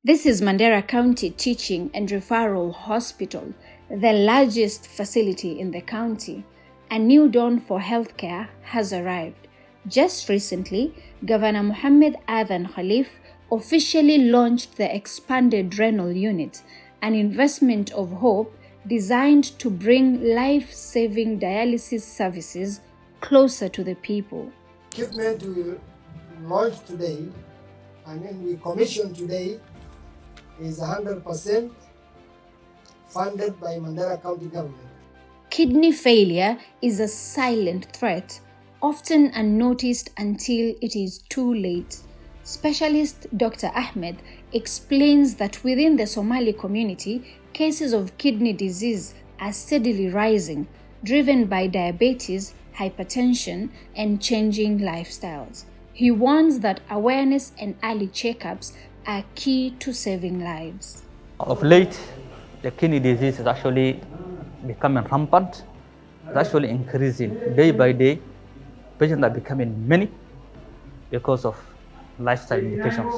This is Mandera County Teaching and Referral Hospital, the largest facility in the county. A new dawn for healthcare has arrived. Just recently, Governor Mohammed Adhan Khalif officially launched the expanded Renal unit, an investment of hope designed to bring life-saving dialysis services closer to the people. Equipment we launched today, we commissioned today, is 100% funded by Mandera County government. Kidney failure is a silent threat, often unnoticed until it is too late. Specialist Dr. Ahmed explains that within the Somali community, cases of kidney disease are steadily rising, driven by diabetes, hypertension, and changing lifestyles. He warns that awareness and early checkups are key to saving lives. Of late, the kidney disease is actually becoming rampant. It's actually increasing day by day. Patients are becoming many because of lifestyle indications.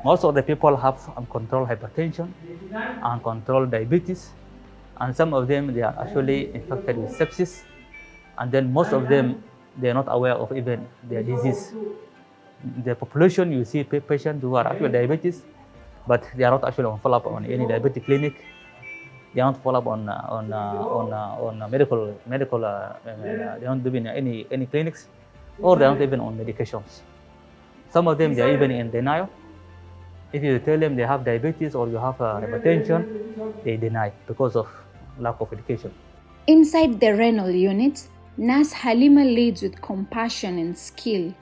Most of the people have uncontrolled hypertension, uncontrolled diabetes, and some of them they are actually infected with sepsis, and then most of them they are not aware of even their disease. In the population, you see patients who are actually diabetes, but they are not actually on follow-up on any diabetic clinic. They don't follow up on medical. They don't do any clinics, or they aren't even on medications. Some of them they are even in denial. If you tell them they have diabetes or you have hypertension, they deny because of lack of education. Inside the renal unit, Nurse Halima leads with compassion and skill.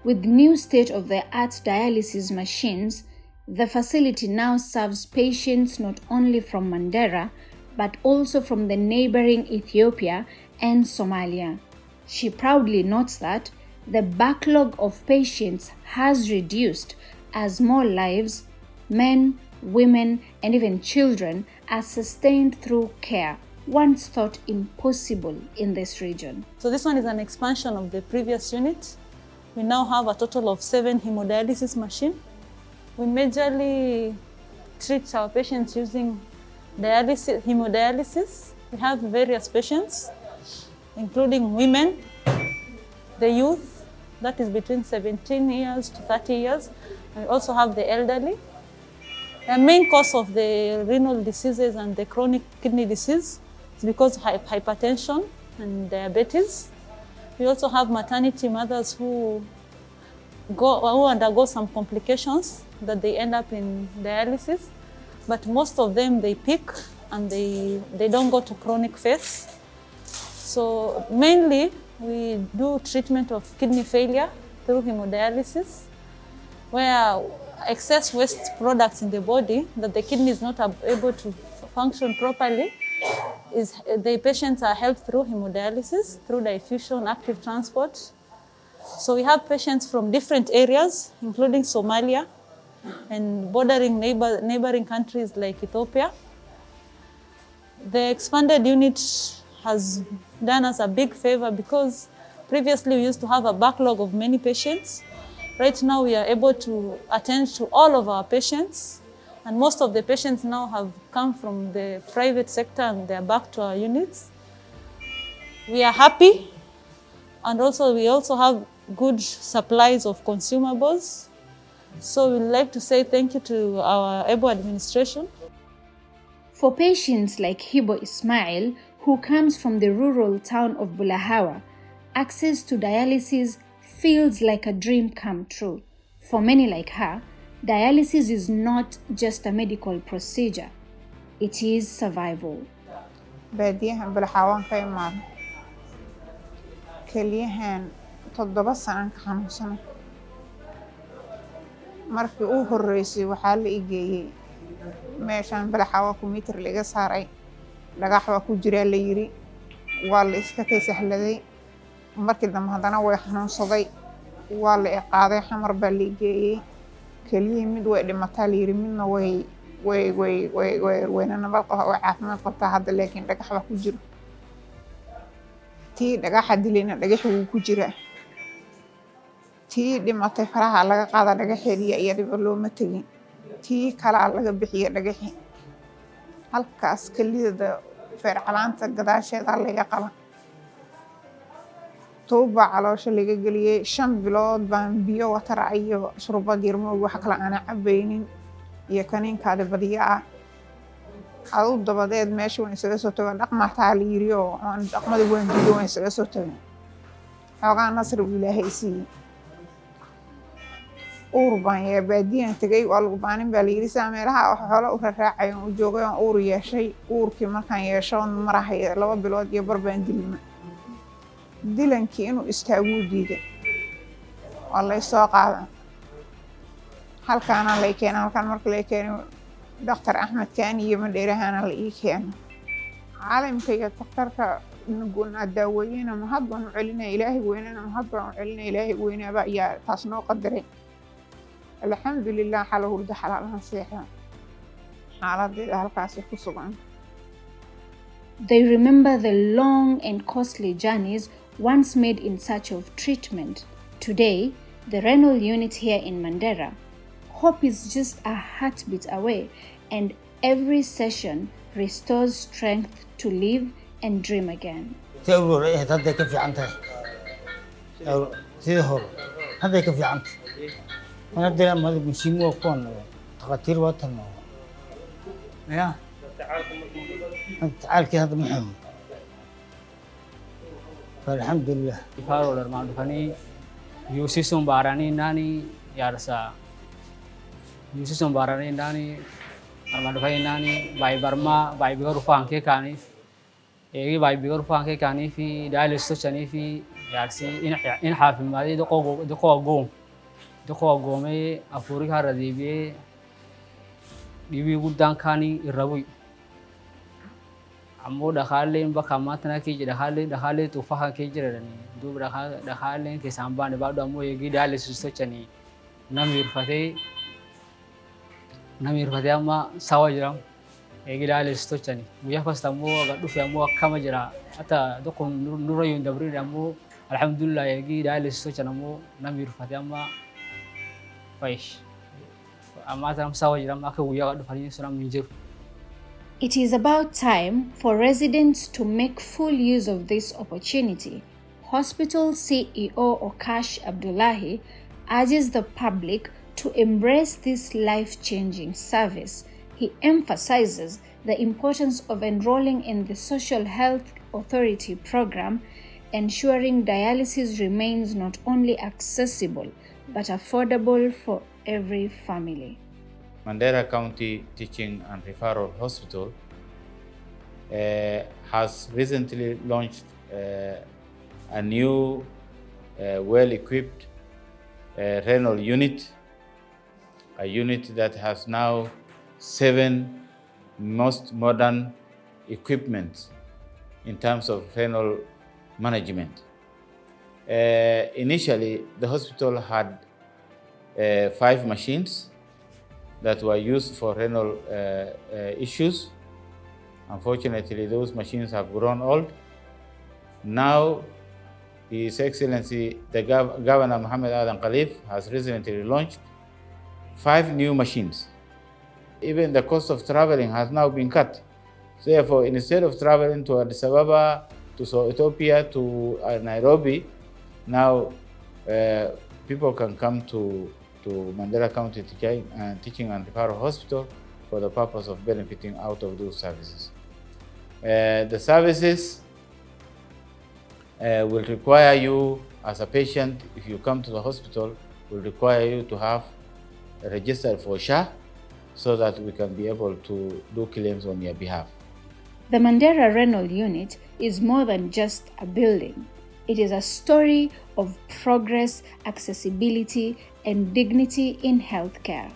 With new state-of-the-art dialysis machines, the facility now serves patients not only from Mandera, but also from the neighboring Ethiopia and Somalia. She proudly notes that the backlog of patients has reduced as more lives, men, women, and even children are sustained through care, once thought impossible in this region. So this one is an expansion of the previous unit. We now have a total of 7 hemodialysis machines. We majorly treat our patients using hemodialysis. We have various patients, including women, the youth, that is between 17 years to 30 years. And we also have the elderly. The main cause of the renal diseases and the chronic kidney disease is because of hypertension and diabetes. We also have maternity mothers who undergo some complications that they end up in dialysis, but most of them they peak and they don't go to chronic phase. So mainly we do treatment of kidney failure through hemodialysis, where excess waste products in the body that the kidney is not able to function properly, the patients are helped through hemodialysis, through diffusion, active transport. So we have patients from different areas, including Somalia and bordering neighboring countries like Ethiopia. The expanded unit has done us a big favor because previously we used to have a backlog of many patients. Right now we are able to attend to all of our patients, and most of the patients now have come from the private sector and they are back to our units. We are happy, and we also have good supplies of consumables. So we'd like to say thank you to our EBO administration. For patients like Hibo Ismail, who comes from the rural town of Bulahawa, access to dialysis feels like a dream come true. For many like her, dialysis is not just a medical procedure, it is survival. baadiyahan Bulahawan ka imaado kaliyahan 7 sano ka xanuunsan markii uu horeysay waxaa la igeeyay meeshan Bulahawa kumitir laga saaray dhagax waa ku jira la yiri waa la iska kaysahladay markii dambe hadana way xanuunsaday waa la qaaday xamar baa la igeeyay kaliya mid way dhimatay la yiri midna way nabad qaba oo caafimaad qabta hadda laakiin dhagax waa ku jiro tii dhagaxa dilayna dhagax wuu ku jira tii dhimatay faraha laga qaada dhagaxeedii iyadoo looma tagin tii kalaa laga bixiyey dhagaxii halkaas keliyada feer calaanta gadaasheeda laga qala tuuba caloosha laga geliyey 5 bilood baan biyo watar iyo shurbad yarmoog wax kale aan cabaynin iyo kaniinkaada badiya ah adu dabadeed meesha waan isaga soo tagaa dhaqmataa la yiri oo aan dhaqmada waan diido waan isaga soo tagaa xoogaa nasr ilaahay siiyey uur baan baadiyan tagay waa lagu baanin baa la yiri meelaha wax xoolo u raacay oo joogay oo uur yeeshay uurkii markaan yeesho marahay 2 bilood iyo bar baan dilma dilankii inuu istaagu diiday wallay soo qaada halkaan la keenay halkaan markii la keenay Dr. Ahmed Kani iyo Mandera Referral ii keenay caalamka iyo dhakhtarka nuguna daawayna ma hadban u celinay ilaahay weynana ma hadban u celinay ilaahay weynaba ayaa taas noo qadaray alxamdulillah xalahu xalaalaha seexda xaaladda halkaas ku sugan. They remember the long and costly journeys once made in search of treatment. Today, the renal unit here in Mandera, hope is just a heartbeat away, and every session restores strength to live and dream again. الحمد لله. فارو لرمان فني يوسيسون باراني ناني يارسا يوسيسون باراني ناني أرمان فني ناني باي برما باي بيغور فانكي كاني إيه باي بيغور فانكي كاني في دايلسيس كاني في يارسي إن حافظ مالي دقوا قومي أفوري هارديبي ديبي قدام كاني الربوي ammo dakhaleen baka matana ke dakhaale to faha ke jirani dub dakhaalen ke sambane ba do ammo yegi dialysis to chani namir fate amma sawa jiram yegi dialysis to chani muya fasta ammo ga dufi ammo kama jira ata dokon nurayu dabri ammo alhamdulillah yegi dialysis to chani ammo namir fate amma faish amma tam sawa jiram aka wuya ga dufani suram minjir. It is about time for residents to make full use of this opportunity. Hospital CEO Okash Abdullahi urges the public to embrace this life-changing service. He emphasizes the importance of enrolling in the Social Health Authority program, ensuring dialysis remains not only accessible but affordable for every family. Mandera County Teaching and Referral Hospital has recently launched a new well-equipped renal unit, a unit that has now 7 most modern equipment in terms of renal management. Initially, the hospital had 5 machines that were used for renal issues. Unfortunately, those machines have grown old. Now, His Excellency, the Governor Mohammed Adan Khalif has recently launched 5 new machines. Even the cost of traveling has now been cut. Therefore, instead of traveling to Addis Ababa, to Ethiopia, to Nairobi, now people can come to Mandera County Teaching and Referral Hospital for the purpose of benefiting out of those services. The services will require you, as a patient, if you come to the hospital, will require you to have registered for SHA so that we can be able to do claims on your behalf. The Mandera Renal Unit is more than just a building. It is a story of progress, accessibility, and dignity in healthcare.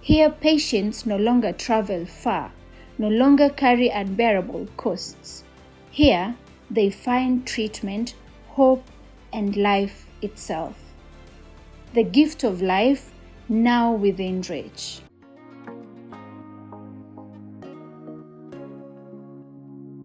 Here, patients no longer travel far, no longer carry unbearable costs. Here, they find treatment, hope, and life itself. The gift of life now within reach.